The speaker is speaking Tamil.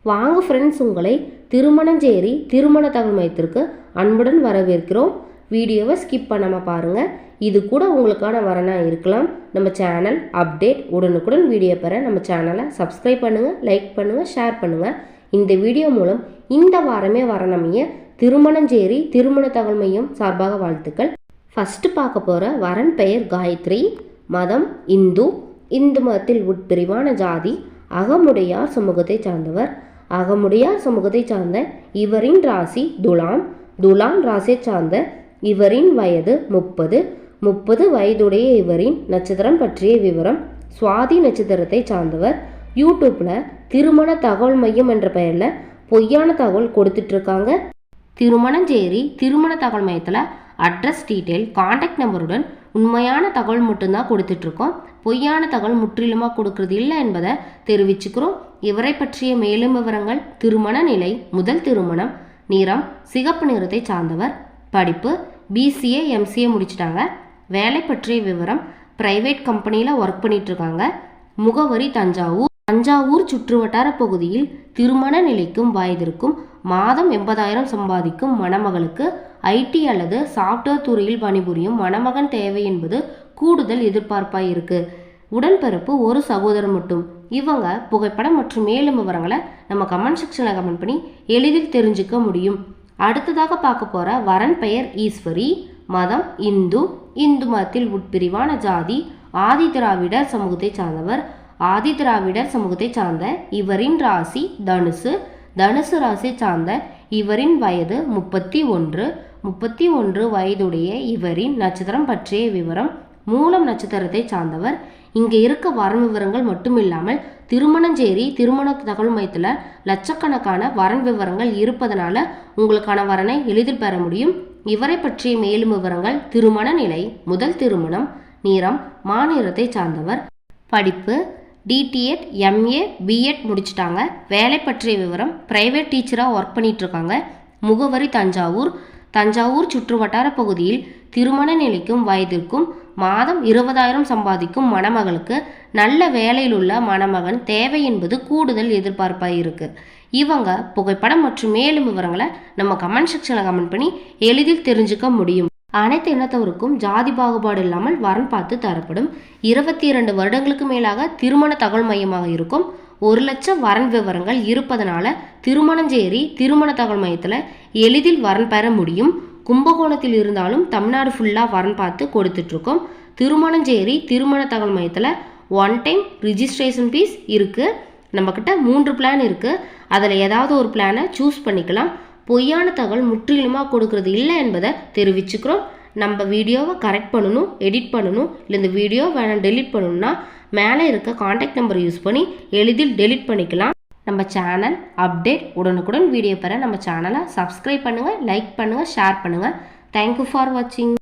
வாங்க ஃப்ரெண்ட்ஸ், உங்களை திருமணஞ்சேரி திருமண தகவல் மையத்திற்கு அன்புடன் வரவேற்கிறோம். வீடியோவை ஸ்கிப் பண்ணாமல் பாருங்கள். இது கூட உங்களுக்கான வரனாக இருக்கலாம். நம்ம சேனல் அப்டேட் உடனுக்குடன் வீடியோ பெற நம்ம சேனலை சப்ஸ்கிரைப் பண்ணுங்கள், லைக் பண்ணுங்கள், ஷேர் பண்ணுங்கள். இந்த வீடியோ மூலம் இந்த வாரமே வரணமைய திருமணஞ்சேரி திருமண தகவல் மையம் சார்பாக வாழ்த்துக்கள். ஃபஸ்ட்டு பார்க்க போகிற வரன் பெயர் காயத்ரி, மதம் இந்து, இந்து மதத்தில் உட்பிரிவான ஜாதி அகமுடையார் சமூகத்தை சார்ந்தவர். அகமுடையார் சமூகத்தை சார்ந்த இவரின் ராசி துலாம், துலாம் ராசியை சார்ந்த இவரின் வயது 30 வயதுடைய இவரின் நட்சத்திரம் பற்றிய விவரம். சுவாதி நட்சத்திரத்தை சார்ந்தவர். யூடியூப்பில் திருமண தகவல் மையம் என்ற பெயரில் பொய்யான தகவல் கொடுத்துட்ருக்காங்க. திருமணஞ்சேரி திருமண தகவல் மையத்தில் அட்ரஸ் டீட்டெயில், கான்டாக்ட் நம்பருடன் உண்மையான தகவல் மட்டும்தான் கொடுத்துட்ருக்கோம். பொய்யான தகவல் முற்றிலுமாக கொடுக்கறது இல்லை என்பதை தெரிவிச்சுக்கிறோம். இவரை பற்றிய மேலும் விவரங்கள்: திருமண நிலை, முதல் திருமணம், நிறம் சிகப்பு நிறத்தை சார்ந்தவர், படிப்பு BCA MCA முடிச்சிட்டாங்க, வேலை பற்றிய விவரம் பிரைவேட் கம்பெனியில் ஒர்க் பண்ணிகிட்ருக்காங்க, முகவரி தஞ்சாவூர் சுற்றுவட்டார பகுதியில், திருமண நிலைக்கும் வயதிற்கும் மாதம் 80,000 சம்பாதிக்கும் மணமகளுக்கு IT அல்லது சாஃப்ட்வேர் துறையில் பணிபுரியும் மணமகன் தேவை என்பது கூடுதல் எதிர்பார்ப்பாக இருக்குது. உடன்பிறப்பு ஒரு சகோதரர் மட்டும். இவங்க புகைப்படம் மற்றும் மேலும் விவரங்களை நம்ம கமெண்ட் செக்ஷனில் கமெண்ட் பண்ணி எளிதில் தெரிஞ்சுக்க முடியும். அடுத்ததாக பார்க்க போகிற வரன் பெயர் ஈஸ்வரி, மதம் இந்து, இந்து மதத்தில் உட்பிரிவான ஜாதி ஆதி திராவிடர் சமூகத்தை சார்ந்தவர். ஆதி திராவிடர் சமூகத்தை சார்ந்த இவரின் ராசி தனுசு, தனுசு ராசி சார்ந்த இவரின் வயது 31 வயதுடைய இவரின் நட்சத்திரம் பற்றிய விவரம். மூலம் நட்சத்திரத்தை சார்ந்தவர். இங்கே இருக்க வரன் விவரங்கள் மட்டும் இல்லாமல் திருமணஞ்சேரி திருமண தகவல் மையத்தில் லட்சக்கணக்கான வரன் விவரங்கள் இருப்பதனால உங்களுக்கான வரனை எளிதில் பெற முடியும். இவரை பற்றிய மேலும் விவரங்கள்: திருமண நிலை, முதல் திருமணம், நிறம் மாநிறத்தை சார்ந்தவர், படிப்பு DTED MA B.Ed முடிச்சிட்டாங்க, வேலை பற்றிய விவரம் பிரைவேட் டீச்சராக ஒர்க் பண்ணிகிட்ருக்காங்க, முகவரி தஞ்சாவூர் சுற்றுவட்டார பகுதியில், திருமண நிலைக்கும் வயதிற்கும் மாதம் 20,000 சம்பாதிக்கும் மணமகளுக்கு நல்ல வேலையில் உள்ள மணமகன் தேவை என்பது கூடுதல் எதிர்பார்ப்பாக இருக்குது. இவங்க புகைப்படம் மற்றும் மேலும் விவரங்களை நம்ம கமெண்ட் செக்ஷனில் கமெண்ட் பண்ணி எளிதில் தெரிஞ்சுக்க முடியும். அனைத்து இனத்தவருக்கும் ஜாதி பாகுபாடு இல்லாமல் வரன் பார்த்து தரப்படும். 22 வருடங்களுக்கு மேலாக திருமண தகவல் மையமாக இருக்கும். 1 லட்சம் வரன் விவரங்கள் இருப்பதனால திருமணஞ்சேரி திருமண தகவல் மையத்தில் எளிதில் வரன் பெற முடியும். கும்பகோணத்தில் இருந்தாலும் தமிழ்நாடு ஃபுல்லாக வரன் பார்த்து கொடுத்துட்ருக்கோம். திருமணஞ்சேரி திருமண தகவல் மையத்தில் 1 டைம் ரிஜிஸ்ட்ரேஷன் ஃபீஸ் இருக்குது. நம்மக்கிட்ட 3 பிளான் இருக்குது. அதில் ஏதாவது ஒரு பிளானை சூஸ் பண்ணிக்கலாம். பொய்யான தகவல் முற்றிலுமாக கொடுக்கறது இல்லை என்பதை தெரிவிச்சுக்கிறோம். நம்ம வீடியோவை கரெக்ட் பண்ணணும், எடிட் பண்ணணும், இல்லை இந்த வீடியோ வேணாம் டெலிட் பண்ணணும்னா மேலே இருக்க கான்டாக்ட் நம்பரை யூஸ் பண்ணி எளிதில் டெலிட் பண்ணிக்கலாம். நம்ம சேனல் அப்டேட் உடனுக்குடன் வீடியோ பெற நம்ம சேனலை சப்ஸ்கிரைப் பண்ணுங்கள், லைக் பண்ணுங்கள், ஷேர் பண்ணுங்கள். தேங்க்யூ ஃபார் வாட்சிங்.